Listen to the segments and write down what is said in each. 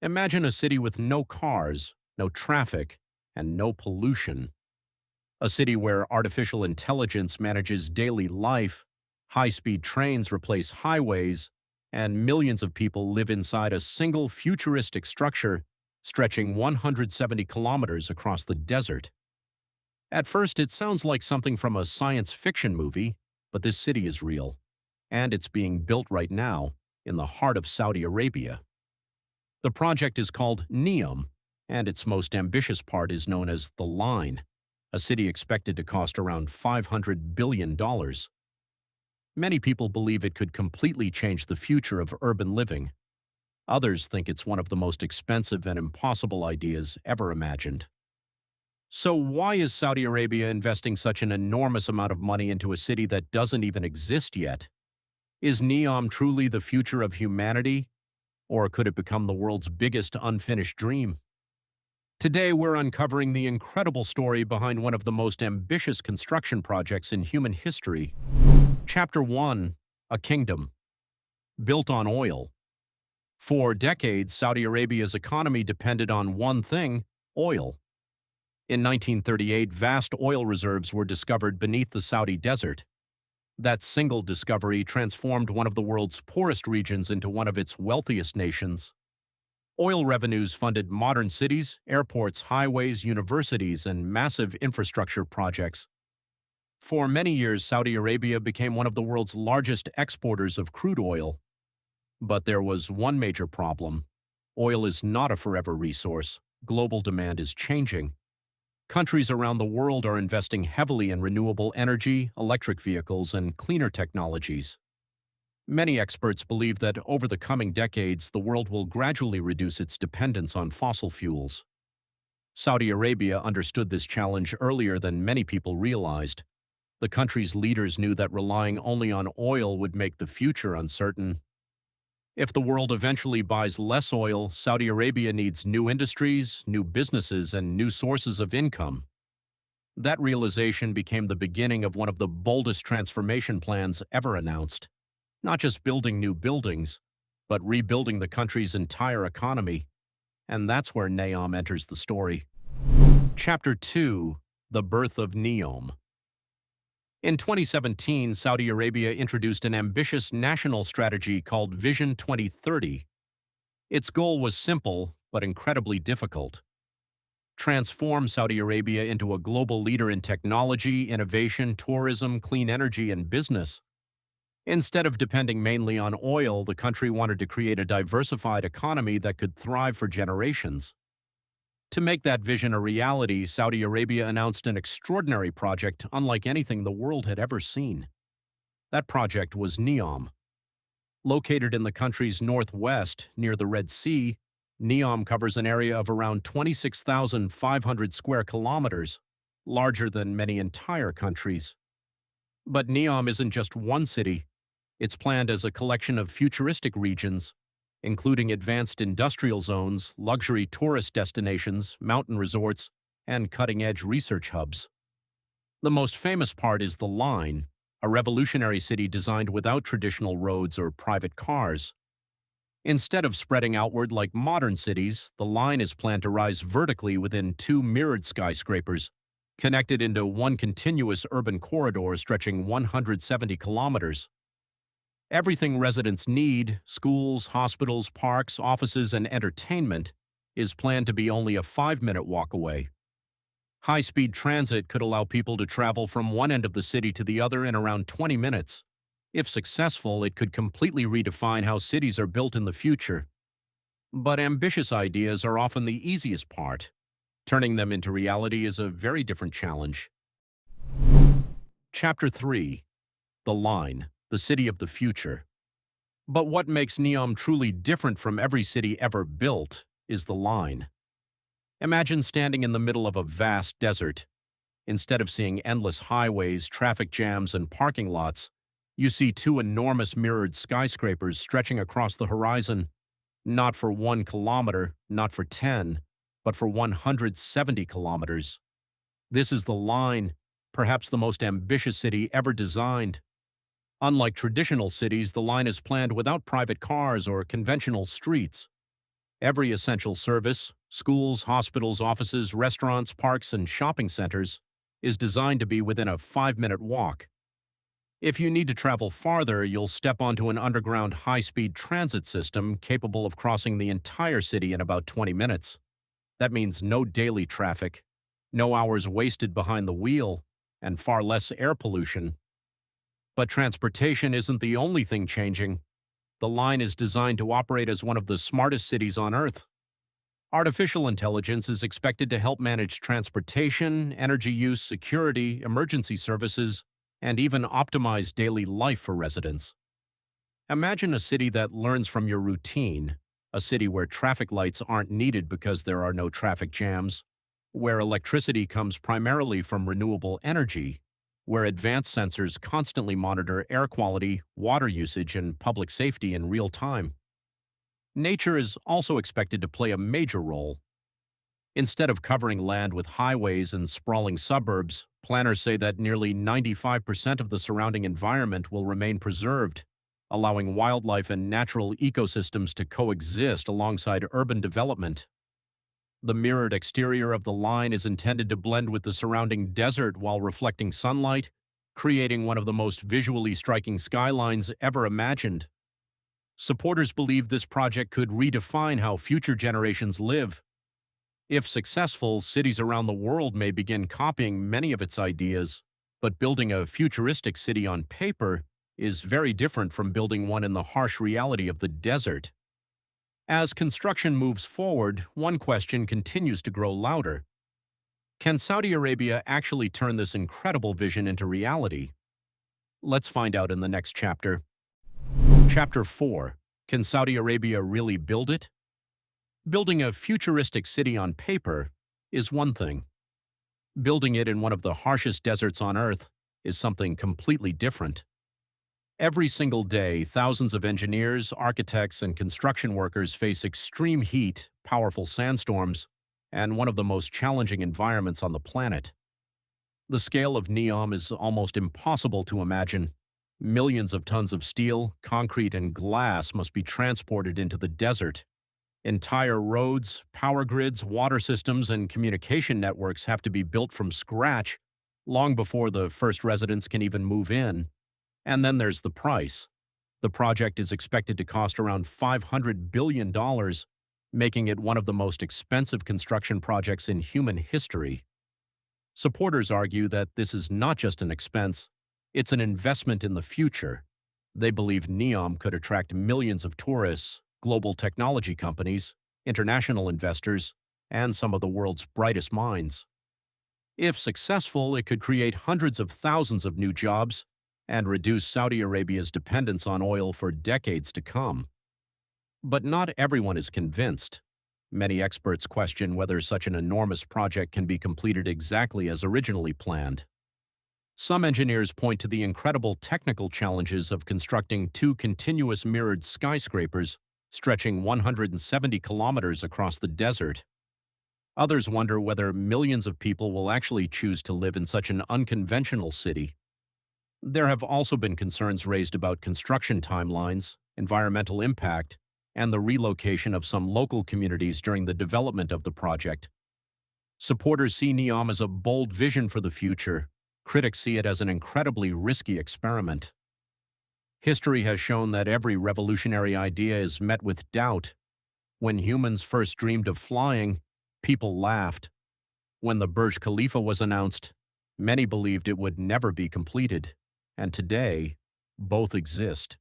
Imagine a city with no cars, no traffic, and no pollution. A city where artificial intelligence manages daily life, high-speed trains replace highways, and millions of people live inside a single futuristic structure stretching 170 kilometers across the desert. At first, it sounds like something from a science fiction movie, but this city is real, and it's being built right now in the heart of Saudi Arabia. The project is called NEOM, and its most ambitious part is known as the Line, a city expected to cost around $500 billion. Many people believe it could completely change the future of urban living. Others think it's one of the most expensive and impossible ideas ever imagined. So why is Saudi Arabia investing such an enormous amount of money into a city that doesn't even exist yet? Is NEOM truly the future of humanity, or could it become the world's biggest unfinished dream? Today, we're uncovering the incredible story behind one of the most ambitious construction projects in human history. Chapter 1: A Kingdom. Built on oil. For decades, Saudi Arabia's economy depended on one thing: oil. In 1938, vast oil reserves were discovered beneath the Saudi desert. That single discovery transformed one of the world's poorest regions into one of its wealthiest nations. Oil revenues funded modern cities, airports, highways, universities, and massive infrastructure projects. For many years, Saudi Arabia became one of the world's largest exporters of crude oil. But there was one major problem. Oil is not a forever resource. Global demand is changing. Countries around the world are investing heavily in renewable energy, electric vehicles, and cleaner technologies. Many experts believe that over the coming decades, the world will gradually reduce its dependence on fossil fuels. Saudi Arabia understood this challenge earlier than many people realized. The country's leaders knew that relying only on oil would make the future uncertain. If the world eventually buys less oil, Saudi Arabia needs new industries, new businesses, and new sources of income. That realization became the beginning of one of the boldest transformation plans ever announced. Not just building new buildings, but rebuilding the country's entire economy. And that's where NEOM enters the story. Chapter 2: The Birth of NEOM. In 2017, Saudi Arabia introduced an ambitious national strategy called Vision 2030. Its goal was simple, but incredibly difficult: transform Saudi Arabia into a global leader in technology, innovation, tourism, clean energy, and business. Instead of depending mainly on oil, the country wanted to create a diversified economy that could thrive for generations. To make that vision a reality, Saudi Arabia announced an extraordinary project unlike anything the world had ever seen. That project was NEOM. Located in the country's northwest, near the Red Sea, NEOM covers an area of around 26,500 square kilometers, larger than many entire countries. But NEOM isn't just one city. It's planned as a collection of futuristic regions, including advanced industrial zones, luxury tourist destinations, mountain resorts, and cutting-edge research hubs. The most famous part is the Line, a revolutionary city designed without traditional roads or private cars. Instead of spreading outward like modern cities, the Line is planned to rise vertically within two mirrored skyscrapers, connected into one continuous urban corridor stretching 170 kilometers. Everything residents need — schools, hospitals, parks, offices, and entertainment — is planned to be only a 5-minute walk away. High-speed transit could allow people to travel from one end of the city to the other in around 20 minutes. If successful, it could completely redefine how cities are built in the future. But ambitious ideas are often the easiest part. Turning them into reality is a very different challenge. Chapter 3: The Line, the City of the Future. But what makes NEOM truly different from every city ever built is the Line. Imagine standing in the middle of a vast desert. Instead of seeing endless highways, traffic jams, and parking lots, you see two enormous mirrored skyscrapers stretching across the horizon, not for 1 kilometer, not for 10, but for 170 kilometers. This is the Line, perhaps the most ambitious city ever designed. Unlike traditional cities, the Line is planned without private cars or conventional streets. Every essential service, schools, hospitals, offices, restaurants, parks, and shopping centers, is designed to be within a 5-minute walk. If you need to travel farther, you'll step onto an underground high-speed transit system capable of crossing the entire city in about 20 minutes. That means no daily traffic, no hours wasted behind the wheel, and far less air pollution. But transportation isn't the only thing changing. The line is designed to operate as one of the smartest cities on Earth. Artificial intelligence is expected to help manage transportation, energy use, security, emergency services, and even optimize daily life for residents. Imagine a city that learns from your routine, a city where traffic lights aren't needed because there are no traffic jams, where electricity comes primarily from renewable energy, where advanced sensors constantly monitor air quality, water usage, and public safety in real time. Nature is also expected to play a major role. Instead of covering land with highways and sprawling suburbs, planners say that nearly 95% of the surrounding environment will remain preserved, allowing wildlife and natural ecosystems to coexist alongside urban development. The mirrored exterior of the line is intended to blend with the surrounding desert while reflecting sunlight, creating one of the most visually striking skylines ever imagined. Supporters believe this project could redefine how future generations live. If successful, cities around the world may begin copying many of its ideas, but building a futuristic city on paper is very different from building one in the harsh reality of the desert. As construction moves forward, one question continues to grow louder. Can Saudi Arabia actually turn this incredible vision into reality? Let's find out in the next chapter. Chapter 4. Can Saudi Arabia really build it? Building a futuristic city on paper is one thing. Building it in one of the harshest deserts on Earth is something completely different. Every single day, thousands of engineers, architects, and construction workers face extreme heat, powerful sandstorms, and one of the most challenging environments on the planet. The scale of NEOM is almost impossible to imagine. Millions of tons of steel, concrete, and glass must be transported into the desert. Entire roads, power grids, water systems, and communication networks have to be built from scratch long before the first residents can even move in. And then there's the price. The project is expected to cost around $500 billion, making it one of the most expensive construction projects in human history. Supporters argue that this is not just an expense, it's an investment in the future. They believe NEOM could attract millions of tourists, global technology companies, international investors, and some of the world's brightest minds. If successful, it could create hundreds of thousands of new jobs and reduce Saudi Arabia's dependence on oil for decades to come. But not everyone is convinced. Many experts question whether such an enormous project can be completed exactly as originally planned. Some engineers point to the incredible technical challenges of constructing two continuous mirrored skyscrapers stretching 170 kilometers across the desert. Others wonder whether millions of people will actually choose to live in such an unconventional city. There have also been concerns raised about construction timelines, environmental impact, and the relocation of some local communities during the development of the project. Supporters see NEOM as a bold vision for the future. Critics see it as an incredibly risky experiment. History has shown that every revolutionary idea is met with doubt. When humans first dreamed of flying, people laughed. When the Burj Khalifa was announced, many believed it would never be completed. And today, both exist.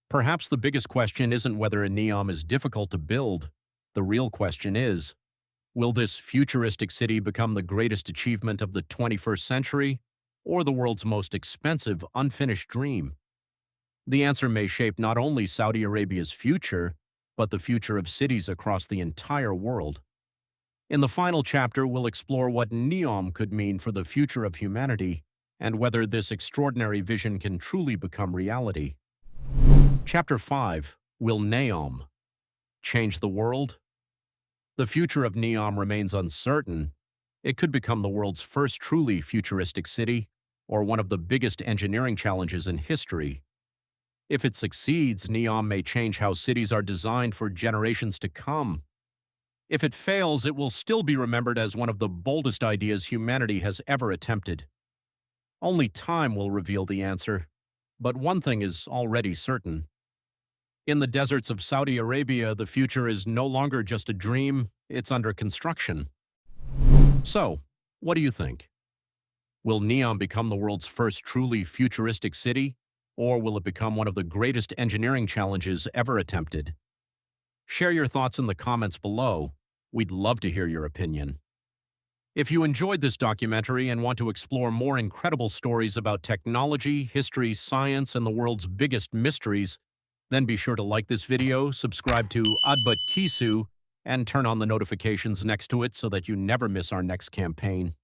Perhaps the biggest question isn't whether a NEOM is difficult to build. The real question is, will this futuristic city become the greatest achievement of the 21st century, or the world's most expensive, unfinished dream? The answer may shape not only Saudi Arabia's future, but the future of cities across the entire world. In the final chapter, we'll explore what NEOM could mean for the future of humanity, and whether this extraordinary vision can truly become reality. Chapter 5. Will NEOM change the world? The future of NEOM remains uncertain. It could become the world's first truly futuristic city, or one of the biggest engineering challenges in history. If it succeeds, NEOM may change how cities are designed for generations to come. If it fails, it will still be remembered as one of the boldest ideas humanity has ever attempted. Only time will reveal the answer, but one thing is already certain. In the deserts of Saudi Arabia, the future is no longer just a dream, it's under construction. So, what do you think? Will NEOM become the world's first truly futuristic city, or will it become one of the greatest engineering challenges ever attempted? Share your thoughts in the comments below. We'd love to hear your opinion. If you enjoyed this documentary and want to explore more incredible stories about technology, history, science, and the world's biggest mysteries, then be sure to like this video, subscribe to UDBUT KISU, and turn on the notifications next to it so that you never miss our next campaign.